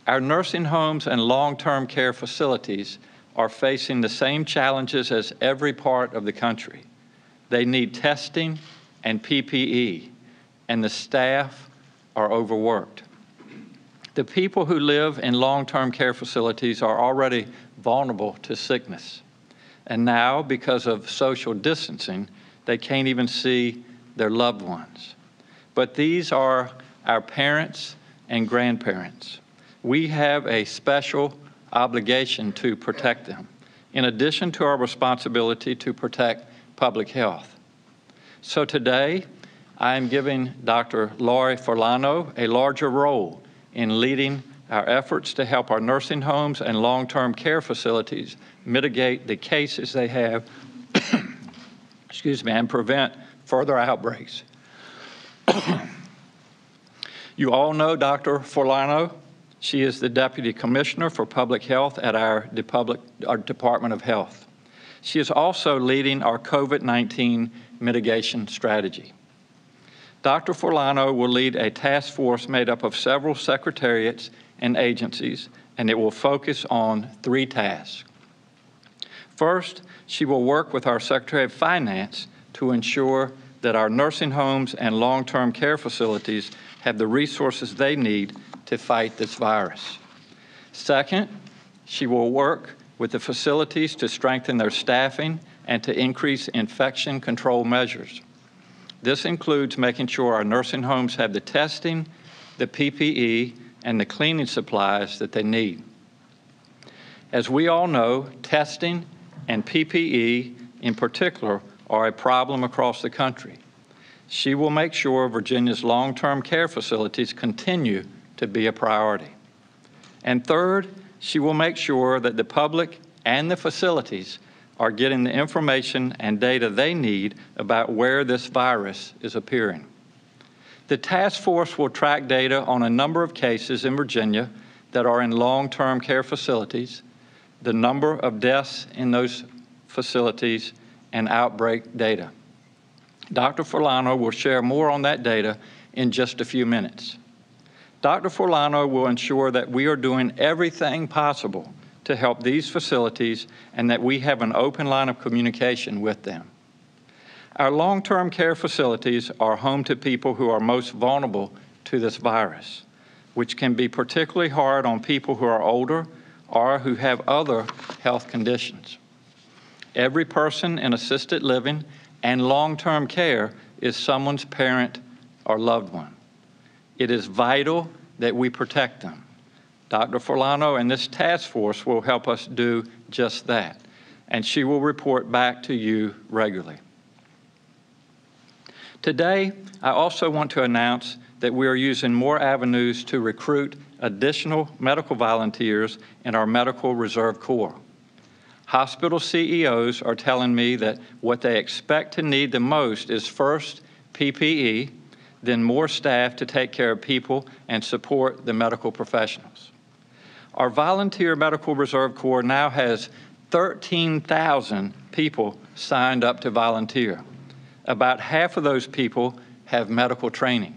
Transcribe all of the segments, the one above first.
Our nursing homes and long-term care facilities are facing the same challenges as every part of the country. They need testing and PPE, and the staff are overworked. The people who live in long-term care facilities are already vulnerable to sickness. And now, because of social distancing, they can't even see their loved ones. But these are our parents and grandparents. We have a special obligation to protect them, in addition to our responsibility to protect public health. So today, I am giving Dr. Lori Forlano a larger role in leading our efforts to help our nursing homes and long-term care facilities mitigate the cases they have and prevent further outbreaks. You all know Dr. Forlano. She is the Deputy Commissioner for Public Health at our Department of Health. She is also leading our COVID-19 mitigation strategy. Dr. Forlano will lead a task force made up of several secretariats and agencies, and it will focus on 3 tasks. First, she will work with our Secretary of Finance to ensure that our nursing homes and long-term care facilities have the resources they need to fight this virus. Second, she will work with the facilities to strengthen their staffing and to increase infection control measures. This includes making sure our nursing homes have the testing, the PPE, and the cleaning supplies that they need. As we all know, testing and PPE in particular are a problem across the country. She will make sure Virginia's long-term care facilities continue to be a priority. And third, she will make sure that the public and the facilities are getting the information and data they need about where this virus is appearing. The task force will track data on a number of cases in Virginia that are in long-term care facilities, the number of deaths in those facilities, and outbreak data. Dr. Forlano will share more on that data in just a few minutes. Dr. Forlano will ensure that we are doing everything possible to help these facilities and that we have an open line of communication with them. Our long-term care facilities are home to people who are most vulnerable to this virus, which can be particularly hard on people who are older or who have other health conditions. Every person in assisted living and long-term care is someone's parent or loved one. It is vital that we protect them. Dr. Forlano and this task force will help us do just that, and she will report back to you regularly. Today, I also want to announce that we are using more avenues to recruit additional medical volunteers in our Medical Reserve Corps. Hospital CEOs are telling me that what they expect to need the most is first PPE, then more staff to take care of people and support the medical professionals. Our Volunteer Medical Reserve Corps now has 13,000 people signed up to volunteer. About half of those people have medical training.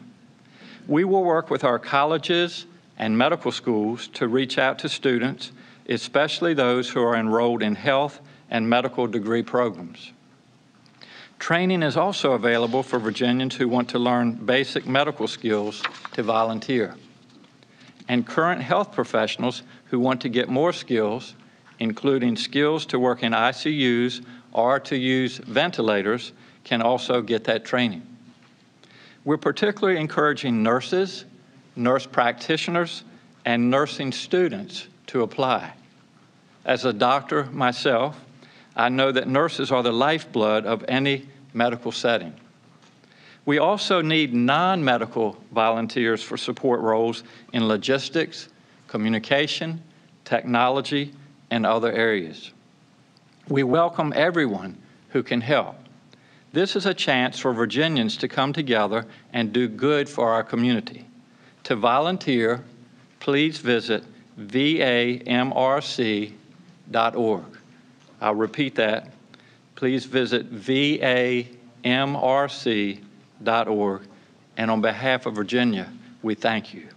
We will work with our colleges and medical schools to reach out to students, especially those who are enrolled in health and medical degree programs. Training is also available for Virginians who want to learn basic medical skills to volunteer. And current health professionals who want to get more skills, including skills to work in ICUs or to use ventilators, can also get that training. We're particularly encouraging nurses, nurse practitioners, and nursing students to apply. As a doctor myself, I know that nurses are the lifeblood of any medical setting. We also need non-medical volunteers for support roles in logistics, communication, technology, and other areas. We welcome everyone who can help. This is a chance for Virginians to come together and do good for our community. To volunteer, please visit vamrc.org. I'll repeat that. Please visit vamrc.org. And on behalf of Virginia, we thank you.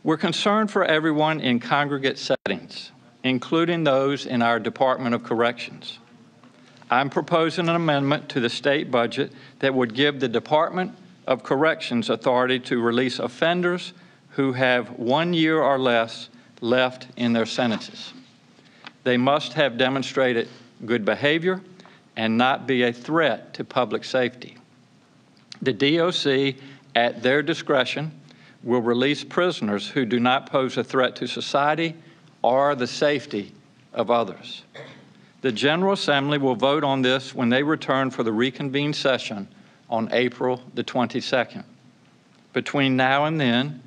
We're concerned for everyone in congregate settings, including those in our Department of Corrections. I'm proposing an amendment to the state budget that would give the Department of Corrections authority to release offenders who have 1 year or less left in their sentences. They must have demonstrated good behavior and not be a threat to public safety. The DOC, at their discretion, will release prisoners who do not pose a threat to society or the safety of others. The General Assembly will vote on this when they return for the reconvened session on April the 22nd. Between now and then,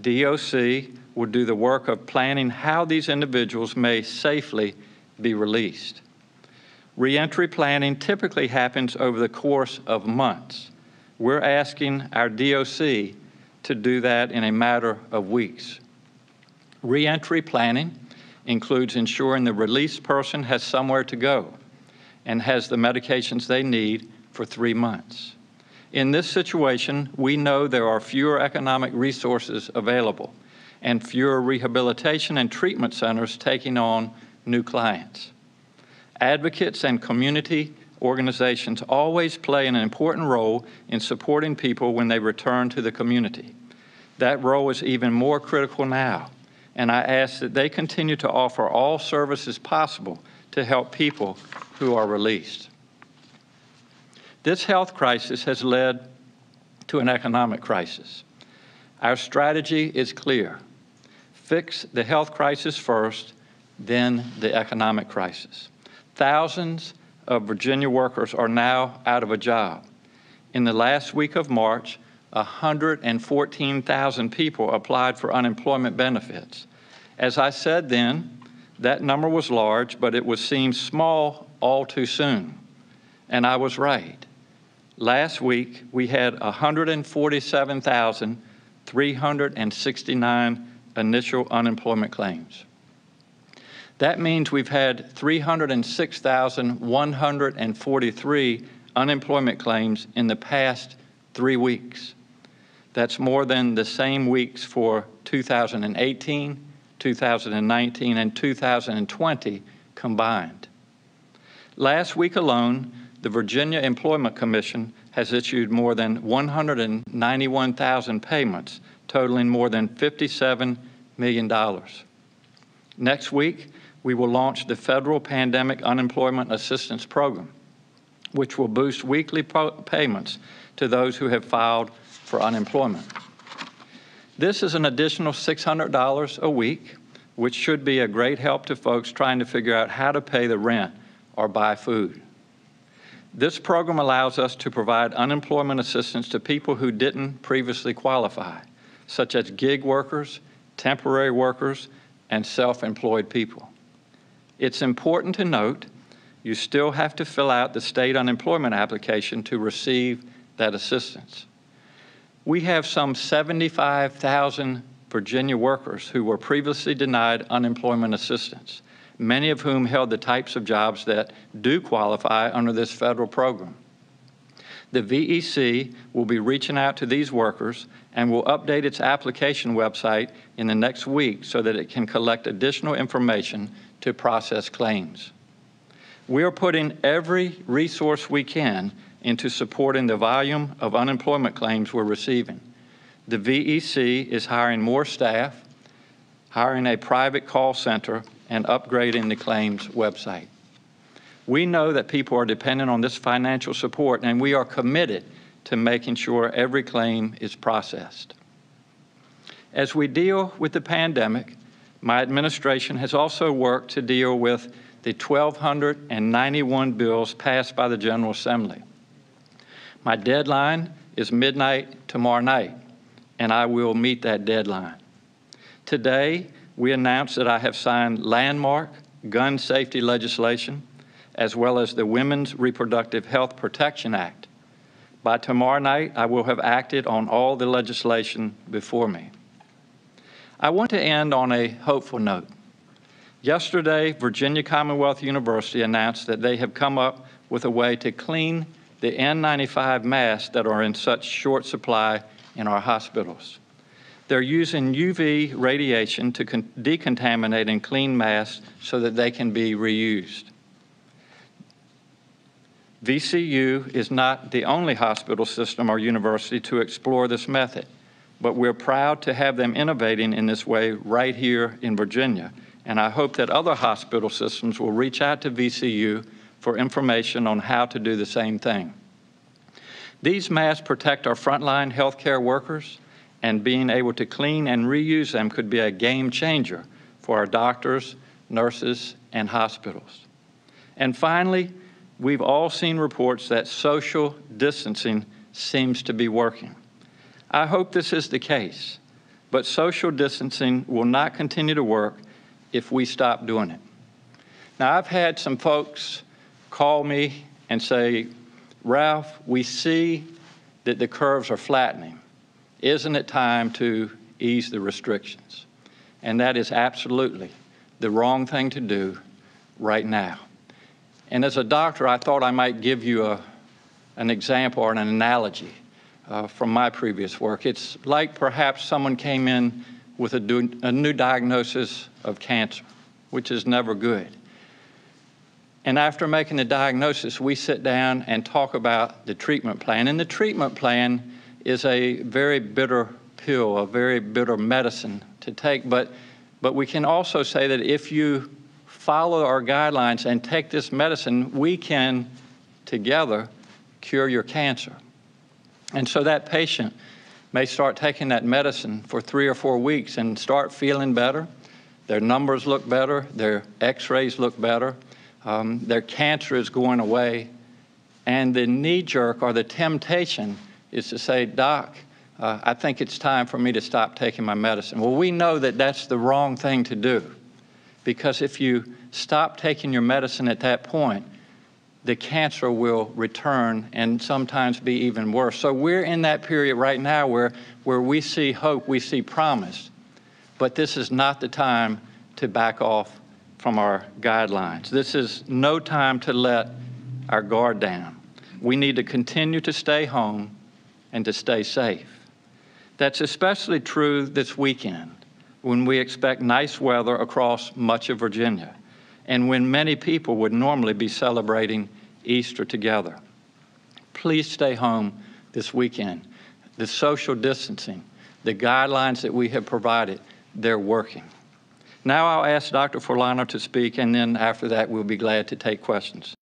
DOC will do the work of planning how these individuals may safely be released. Reentry planning typically happens over the course of months. We're asking our DOC to do that in a matter of weeks. Reentry planning includes ensuring the released person has somewhere to go and has the medications they need for 3 months. In this situation, we know there are fewer economic resources available and fewer rehabilitation and treatment centers taking on new clients. Advocates and community organizations always play an important role in supporting people when they return to the community. That role is even more critical now, and I ask that they continue to offer all services possible to help people who are released. This health crisis has led to an economic crisis. Our strategy is clear. Fix the health crisis first, then the economic crisis. Thousands of Virginia workers are now out of a job. In the last week of March, 114,000 people applied for unemployment benefits. As I said then, that number was large, but it seemed small all too soon. And I was right. Last week, we had 147,369 initial unemployment claims. That means we've had 306,143 unemployment claims in the past 3 weeks. That's more than the same weeks for 2018, 2019, and 2020 combined. Last week alone, the Virginia Employment Commission has issued more than 191,000 payments, totaling more than $57 million. Next week, we will launch the Federal Pandemic Unemployment Assistance Program, which will boost weekly payments to those who have filed for unemployment. This is an additional $600 a week, which should be a great help to folks trying to figure out how to pay the rent or buy food. This program allows us to provide unemployment assistance to people who didn't previously qualify, such as gig workers, temporary workers, and self-employed people. It's important to note you still have to fill out the state unemployment application to receive that assistance. We have some 75,000 Virginia workers who were previously denied unemployment assistance, many of whom held the types of jobs that do qualify under this federal program. The VEC will be reaching out to these workers and will update its application website in the next week so that it can collect additional information to process claims. We are putting every resource we can into supporting the volume of unemployment claims we're receiving. The VEC is hiring more staff, hiring a private call center, and upgrading the claims website. We know that people are dependent on this financial support, and we are committed to making sure every claim is processed. As we deal with the pandemic, my administration has also worked to deal with the 1,291 bills passed by the General Assembly. My deadline is midnight tomorrow night, and I will meet that deadline. Today, we announced that I have signed landmark gun safety legislation, as well as the Women's Reproductive Health Protection Act. By tomorrow night, I will have acted on all the legislation before me. I want to end on a hopeful note. Yesterday, Virginia Commonwealth University announced that they have come up with a way to clean the N95 masks that are in such short supply in our hospitals. They're using UV radiation to decontaminate and clean masks so that they can be reused. VCU is not the only hospital system or university to explore this method, but we're proud to have them innovating in this way right here in Virginia. And I hope that other hospital systems will reach out to VCU for information on how to do the same thing. These masks protect our frontline healthcare workers, and being able to clean and reuse them could be a game changer for our doctors, nurses, and hospitals. And finally, we've all seen reports that social distancing seems to be working. I hope this is the case, but social distancing will not continue to work if we stop doing it. Now, I've had some folks call me and say, Ralph, we see that the curves are flattening. Isn't it time to ease the restrictions? And that is absolutely the wrong thing to do right now. And as a doctor, I thought I might give you an example or an analogy from my previous work. It's like perhaps someone came in with a new diagnosis of cancer, which is never good. And after making the diagnosis, we sit down and talk about the treatment plan. And the treatment plan is a very bitter pill, a very bitter medicine to take. But we can also say that if you follow our guidelines and take this medicine, we can together cure your cancer. And so that patient may start taking that medicine for 3 or 4 weeks and start feeling better. Their numbers look better, their x-rays look better, their cancer is going away, and the knee-jerk or the temptation is to say, Doc, I think it's time for me to stop taking my medicine. Well, we know that that's the wrong thing to do, because if you stop taking your medicine at that point, the cancer will return and sometimes be even worse. So we're in that period right now where we see hope, we see promise, but this is not the time to back off from our guidelines. This is no time to let our guard down. We need to continue to stay home and to stay safe. That's especially true this weekend, when we expect nice weather across much of Virginia, and when many people would normally be celebrating Easter together. Please stay home this weekend. The social distancing, the guidelines that we have provided, they're working. Now I'll ask Dr. Forlano to speak, and then after that we'll be glad to take questions.